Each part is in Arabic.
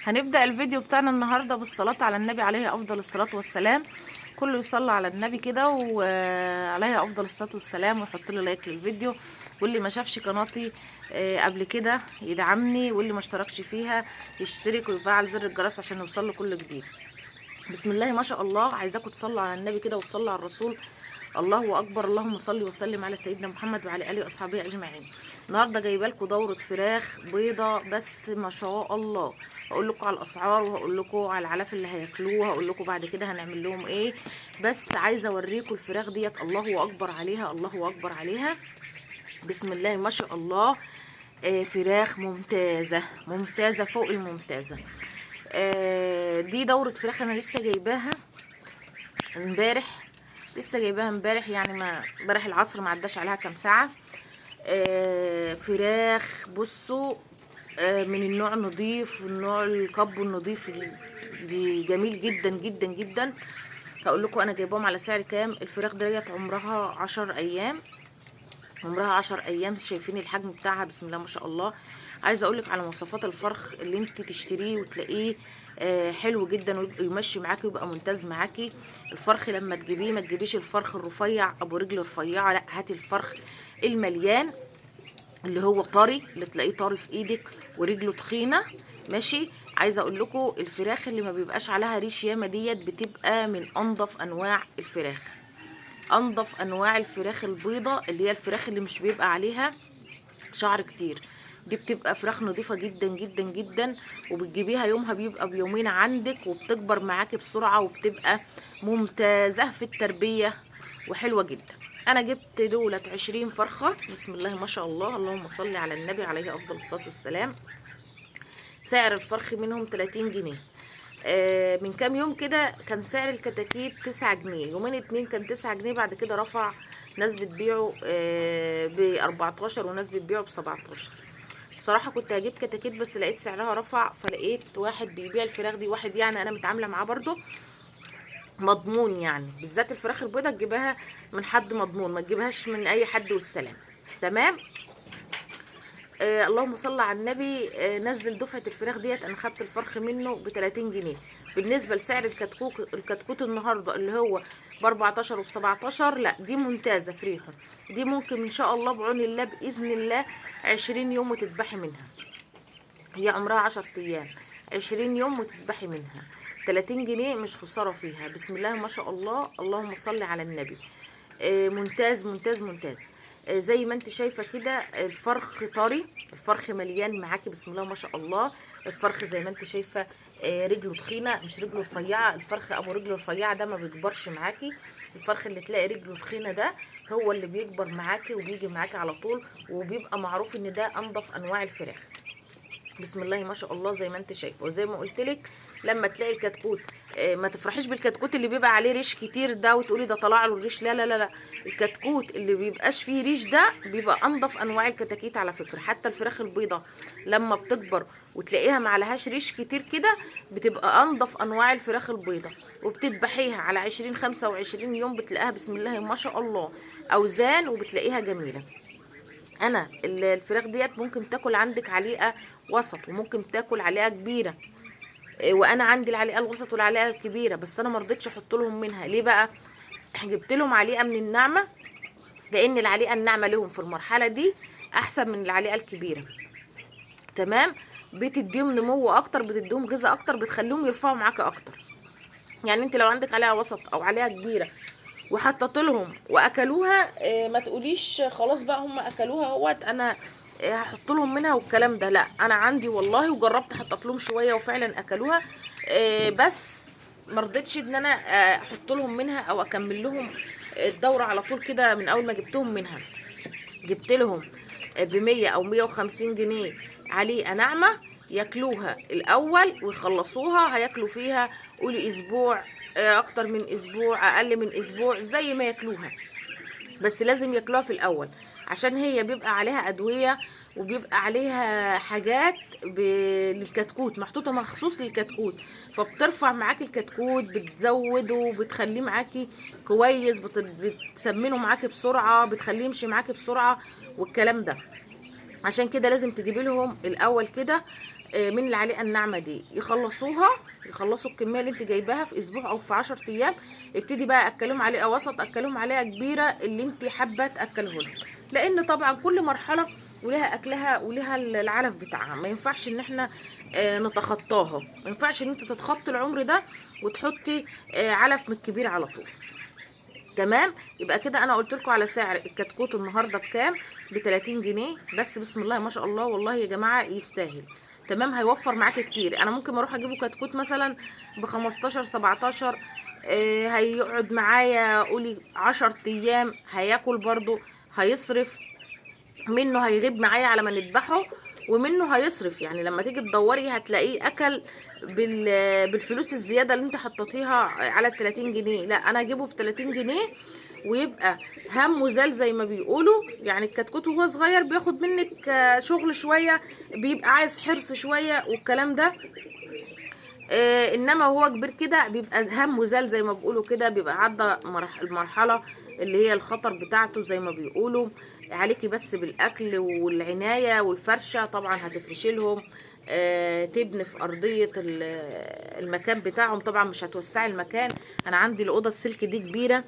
هنبدأ الفيديو بتاعنا النهاردة بالصلاة على النبي عليه أفضل الصلاة والسلام. كله يصلي على النبي كده وعليه أفضل الصلاة والسلام ويحط لي لايك للفيديو، واللي ما شافش قناتي قبل كده يدعمني، واللي ما اشتركش فيها يشترك ويفعل زر الجرس عشان يوصل له كل جديد. بسم الله ما شاء الله. عايزاكم تصلوا على النبي كده وتصلوا على الرسول. الله اكبر، اللهم صل وسلم على سيدنا محمد وعلى اله واصحابه اجمعين. النهارده جايبه لكم دوره فراخ بيضه بس ما شاء الله. هقول لكم على الاسعار وهقول لكم على العلف اللي هياكلوه، وهقول لكم بعد كده هنعمل لهم ايه. بس عايزه اوريكم الفراخ ديت. الله اكبر عليها، الله اكبر عليها. بسم الله ما شاء الله. فراخ ممتازه ممتازه فوق الممتازه. دي دوره فراخ انا لسه جايباها امبارح، يعني ما امبارح العصر، ما عداش عليها كام ساعه. فراخ بصوا، من النوع النظيف، النوع الكب النظيف اللي جميل جدا جدا جدا. هقول لكم انا جايباهم على سعر كام. الفراخ ديت عمرها 10 ايام، عمرها 10 ايام. شايفين الحجم بتاعها بسم الله ما شاء الله. عايزه اقول لك على مواصفات الفرخ اللي انت تشتريه وتلاقيه حلو جدا ويمشي معاكي ويبقى ممتاز معاكي. الفرخ لما تجيبيه ما تجيبيش الفرخ الرفيع ابو رجل رفيعه، لا هاتي الفرخ المليان اللي هو طري، اللي تلاقيه طري في ايدك ورجله تخينه. ماشي. عايزه اقول لكم الفراخ اللي ما بيبقاش عليها ريش ياما ديت بتبقى من انضف انواع الفراخ. انضف انواع الفراخ البيضه اللي هي الفراخ اللي مش بيبقى عليها شعر كتير، دي بتبقى فراخ نظيفه جدا جدا جدا. وبتجيبيها يومها بيبقى بيومين عندك، وبتكبر معاكي بسرعه وبتبقى ممتازه في التربيه وحلوه جدا. انا جبت دولت 20 فرخه بسم الله ما شاء الله. اللهم صل على النبي عليه افضل الصلاه والسلام. سعر الفرخ منهم 30 جنيه. من كام يوم كده كان سعر الكتاكيت 9 جنيه، يومين اتنين كان 9 جنيه، بعد كده رفع. ناس بتبيعه ب 14 وناس بتبيعه ب 17. الصراحه كنت هجيب كتاكيت بس لقيت سعرها رفع، فلقيت واحد بيبيع الفراخ دي، واحد يعني انا متعامله معاه برضو مضمون. يعني بالذات الفراخ البيضه تجيبها من حد مضمون، ما تجيبهاش من اي حد والسلام. تمام. اللهم صل على النبي. نزل دفعه الفراخ ديت، انا خدت الفرخ منه ب 30 جنيه. بالنسبه لسعر الكتكوت النهارده اللي هو ب 14 وب 17، لا دي ممتازه في ريحه. دي ممكن ان شاء الله بعون الله باذن الله 20 يوم وتذبحي منها. هي عمرها 10 ايام، 20 يوم وتذبحي منها. 30 جنيه مش خساره فيها. بسم الله ما شاء الله، اللهم صل على النبي. ممتاز ممتاز ممتاز. زي ما انت شايفه كده الفرخ طري، الفرخ مليان معاكي بسم الله ما شاء الله. الفرخ زي ما انت شايفه رجله تخينه مش رجله رفيعه. الفرخ ابو رجله رفيعه ده ما بيكبرش معاكي. الفرخ اللي تلاقي رجله تخينه ده هو اللي بيكبر معاكي وبيجي معاكي على طول، وبيبقى معروف ان ده انضف انواع الفراخ. بسم الله ما شاء الله. زي ما انت شايفه وزي ما قلت لك، لما تلاقي الكتكوت ما تفرحيش بالكتكوت اللي بيبقى عليه ريش كتير ده وتقولي ده طلع له الريش. لا لا لا لا، الكتكوت اللي بيبقاش فيه ريش ده بيبقى انضف انواع الكتاكيت على فكره. حتى الفراخ البيضه لما بتكبر وتلاقيها ما عليهاش ريش كتير كده بتبقى انضف انواع الفراخ البيضه. وبتذبحيها على 20 25 يوم بتلاقيها بسم الله ما شاء الله اوزان، وبتلاقيها جميله. انا الفراخ ديت ممكن تاكل عندك عليقه وسط وممكن تاكل عليقه كبيره. وانا عندي العليقه الوسط والعليقه الكبيره، بس انا ما رضيتش احط لهم منها. ليه بقى؟ جبت لهم عليقه من الناعمه، لان العليقه الناعمه لهم في المرحله دي احسن من العليقه الكبيره. تمام. بتديهم نمو اكتر، بتديهم غذاء اكتر، بتخليهم يرفعوا معاكي اكتر. يعني انت لو عندك عليقه وسط او عليقه كبيره وحطت لهم واكلوها، ما تقوليش خلاص بقى هم اكلوها اهوت انا هحط لهم منها والكلام ده. لا انا عندي والله وجربت حطت لهم شويه وفعلا اكلوها. بس ما رضيتش ان انا احط لهم منها او اكمل لهم الدوره على طول كده من اول ما جبتهم منها. جبت لهم ب100 او 150 جنيه عليقه ناعمه ياكلوها الاول ويخلصوها. هياكلوا فيها قولي اسبوع، اكتر من اسبوع اقل من اسبوع زي ما ياكلوها، بس لازم ياكلوها في الاول عشان هي بيبقى عليها ادويه وبيبقى عليها حاجات للكتكوت محطوطه مخصوص للكتكوت، فبترفع معاكي الكتكوت، بتزوده، بتخليه معاكي كويس، بتسمنه معاكي بسرعه، بتخليه يمشي معاكي بسرعه والكلام ده. عشان كده لازم تجيبي لهم الاول كده من العليقه الناعمه دي يخلصوها، يخلصوا الكميه اللي انت جايباها في اسبوع او في 10 ايام. ابتدي بقى اكلهم عليقه وسط، اكلهم عليقه كبيره اللي انت حابه تاكلهم، لان طبعا كل مرحله ولها اكلها ولها العلف بتاعها. ما ينفعش ان احنا نتخطاها، ما ينفعش ان انت تتخطي العمر ده وتحطي علف من الكبير على طول. تمام. يبقى كده انا قلت لكم على سعر الكتكوت النهارده بكام، ب 30 جنيه بس. بسم الله ما شاء الله، والله يا جماعه يستاهل. تمام. هيوفر معاكي كتير. انا ممكن اروح اجيبه كتكوت مثلا ب 15 17، هيقعد معايا قولي 10 ايام، هياكل برضو، هيصرف منه، هيغيب معايا على ما نذبحه، ومنه هيصرف. يعني لما تيجي تدوري هتلاقيه اكل بالفلوس الزياده اللي انت حطيتيها على 30 جنيه. لا، انا اجيبه ب 30 جنيه ويبقى همه زال زي ما بيقولوا. يعني الكتكوت وهو صغير بياخد منك شغل شويه، بيبقى عايز حرص شويه والكلام ده. انما هو كبير كده بيبقى همه زال زي ما بيقولوا كده، بيبقى عدى المرحله اللي هي الخطر بتاعته زي ما بيقولوا. عليكي بس بالاكل والعنايه والفرشه. طبعا هتفرشي لهم، تبني في ارضيه المكان بتاعهم. طبعا مش هتوسعي المكان. انا عندي الاوضه السلك دي كبيره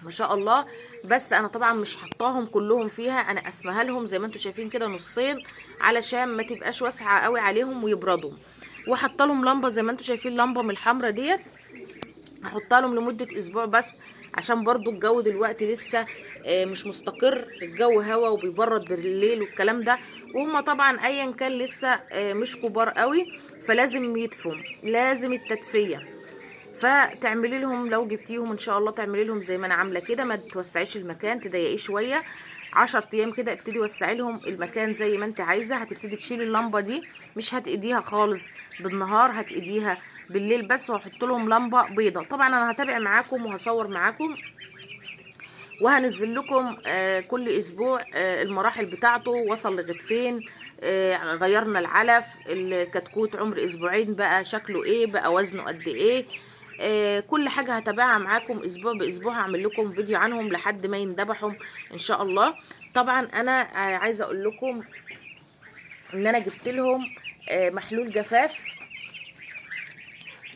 ما شاء الله، بس انا طبعا مش حطاهم كلهم فيها، انا قسمها لهم زي ما انتم شايفين كده نصين، علشان ما تبقاش واسعه قوي عليهم ويبردوا. وحط لهم لمبه زي ما انتم شايفين، لمبه من الحمرا ديت هحطها لهم لمده اسبوع بس، عشان برضو الجو دلوقتي لسه مش مستقر، الجو هوا وبيبرد بالليل والكلام ده. وهم طبعا ايا كان لسه مش كبار قوي، فلازم يدفوا، لازم التدفيه. فتعملي لهم لو جبتيهم ان شاء الله تعملي لهم زي ما انا عامله كده، ما توسعيش المكان، تضيقيه شويه. 10 ايام كده ابتدي وسعي لهم المكان زي ما انت عايزه. هتبتدي تشيلي اللمبه دي، مش هتقيديها خالص بالنهار، هتقيديها بالليل بس. وهحط لهم لمبه بيضه. طبعا انا هتابع معاكم وهصور معاكم وهنزل لكم كل اسبوع المراحل بتاعته، وصل لغايه فين، غيرنا العلف، الكتكوت عمر اسبوعين بقى شكله ايه، بقى وزنه قد ايه. كل حاجه هتابعها معاكم اسبوع باسبوع، هعمل لكم فيديو عنهم لحد ما يندبحوا ان شاء الله. طبعا انا عايزه اقول لكم ان انا جبت لهم محلول جفاف.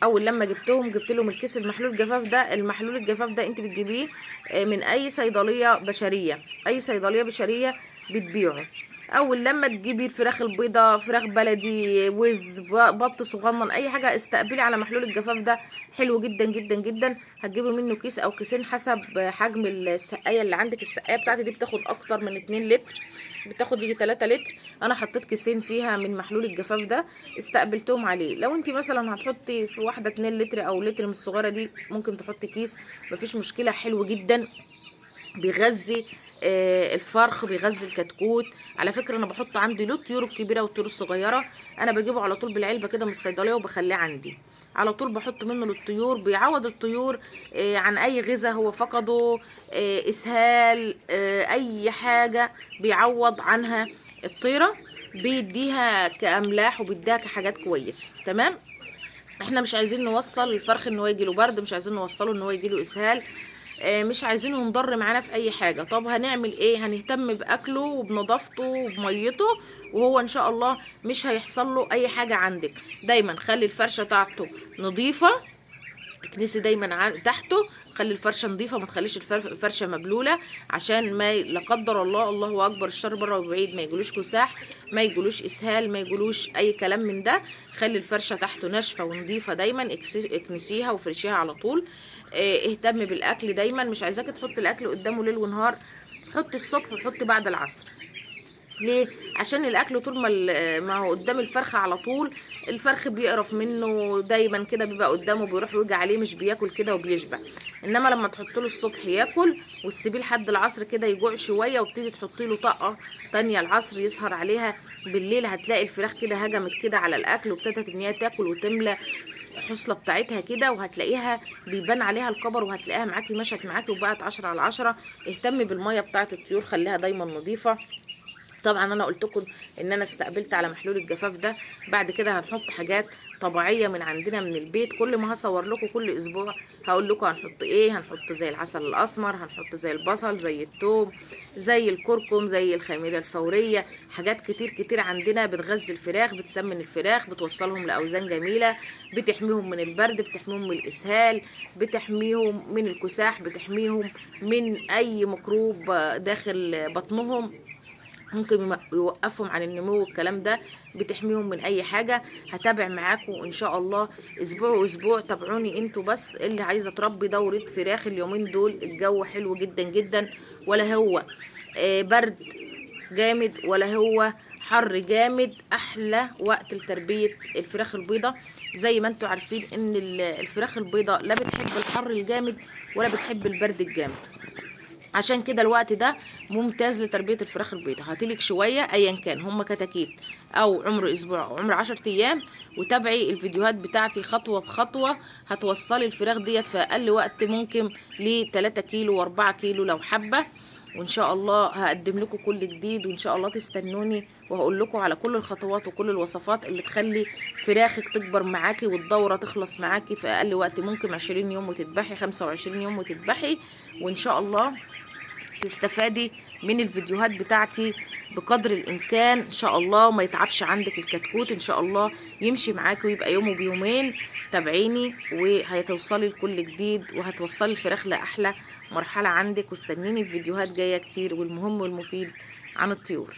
اول لما جبت لهم الكيس المحلول الجفاف ده. المحلول الجفاف ده انت بتجيبيه من اي صيدليه بشريه، اي صيدليه بشريه بتبيعه. اول لما تجيبي الفراخ البيضه، فراخ بلدي، وز، بط صغنن، اي حاجه، استقبلي على محلول الجفاف ده، حلو جدا جدا جدا. هتجيبي منه كيس او كيسين حسب حجم السقايه اللي عندك. السقايه بتاعتي دي بتاخد اكتر من 2 لتر، بتاخد يجي 3 لتر. انا حطيت كيسين فيها من محلول الجفاف ده، استقبلتهم عليه. لو انت مثلا هتحطي في واحده 2 لتر او لتر من الصغيره دي، ممكن تحطي كيس، مفيش مشكله. حلو جدا، بيغذي الفرخ، بيغذي الكتكوت. على فكره انا بحط عندي له الطيور الكبيره والطيور الصغيره، انا بجيبه على طول بالعلبه كده من الصيدليه وبخليه عندي على طول. بحط منه للطيور، بيعوض الطيور عن اي غذاء هو فقده، اسهال، اي حاجه بيعوض عنها الطيره، بيديها كاملاح وبيديها كحاجات كويسه. تمام. احنا مش عايزين نوصل الفرخ ان هو يجيله برد، مش عايزين نوصله ان هو يجيله اسهال، مش عايزينه ينضر معانا في اي حاجه. طب هنعمل ايه؟ هنهتم باكله وبنظافته وبميته، وهو ان شاء الله مش هيحصل له اي حاجه. عندك دايما خلي الفرشه بتاعته نظيفه، اكنسي دايما تحته، خلي الفرشه نظيفه، ما تخليش الفرشه مبلوله، عشان ما لا قدر الله، الله اكبر، الشر بره وبعيد، ما يجلوش كساح، ما يجلوش اسهال، ما يجلوش اي كلام من ده. خلي الفرشه تحته ناشفه ونظيفه دايما، اكنسيها وفرشيها على طول. اهتم بالاكل دايما، مش عايزاكي تحطي الاكل قدامه ليل ونهار، حطي الصبح وحطي بعد العصر. ليه؟ عشان الاكل طول ما هو قدام الفرخه على طول، الفرخ بيقرف منه دايما كده، بيبقى قدامه بيروح يوجع عليه، مش بياكل كده وبيشبع. انما لما تحط له الصبح ياكل، وتسيبيه لحد العصر كده يجوع شويه، وبتيجي تحطي له طاقه تانية العصر يسهر عليها. بالليل هتلاقي الفراخ كده هجمت كده على الاكل، وابتدت ان هي تاكل وتملى الحصلة بتاعتها كده، وهتلاقيها بيبان عليها الكبر، وهتلاقيها معاكي مشت معاكي وبقت 10 على 10. اهتمي بالميه بتاعت الطيور، خليها دايما نظيفه. طبعا انا قلت لكم ان انا استقبلت على محلول الجفاف ده. بعد كده هنحط حاجات طبيعيه من عندنا من البيت. كل ما هصور لكم كل اسبوع هقول لكم هنحط ايه. هنحط زي العسل الاسمر، هنحط زي البصل، زي الثوم، زي الكركم، زي الخميره الفوريه. حاجات كتير كتير عندنا بتغذي الفراخ، بتسمن الفراخ، بتوصلهم لاوزان جميله، بتحميهم من البرد، بتحميهم من الاسهال، بتحميهم من الكساح، بتحميهم من اي ميكروب داخل بطنهم ممكن يوقفهم عن النمو والكلام ده، بتحميهم من اي حاجه. هتابع معاكم ان شاء الله اسبوع واسبوع. تابعوني انتوا بس اللي عايزه تربي دوره فراخ. اليومين دول الجو حلو جدا جدا، ولا هو برد جامد ولا هو حر جامد. احلى وقت لتربيه الفراخ البيضه. زي ما انتوا عارفين ان الفراخ البيضه لا بتحب الحر الجامد ولا بتحب البرد الجامد. عشان كده الوقت ده ممتاز لتربية الفراخ البيضاء. هاتلك شوية ايا كان هم كتاكيت او عمر اسبوع او عمر 10 ايام، وتابعي الفيديوهات بتاعتي خطوة بخطوة. هتوصلي الفراخ ديت في اقل وقت ممكن ل 3 كيلو و4 كيلو لو حابة. وان شاء الله هقدم لكم كل جديد، وان شاء الله تستنوني وهقول لكم على كل الخطوات وكل الوصفات اللي تخلي فراخك تكبر معاكي والدورة تخلص معاكي في اقل وقت ممكن. 20 يوم وتذبحي، 25 يوم وتذبحي. وان شاء الله تستفادي من الفيديوهات بتاعتي بقدر الامكان ان شاء الله. ما يتعبش عندك الكتكوت ان شاء الله، يمشي معاكي ويبقى يوم وبيومين. تابعيني وهتوصلي لكل جديد، وهتوصلي الفراخ لاحلى مرحله عندك. واستنيني في فيديوهات جايه كتير والمهم والمفيد عن الطيور.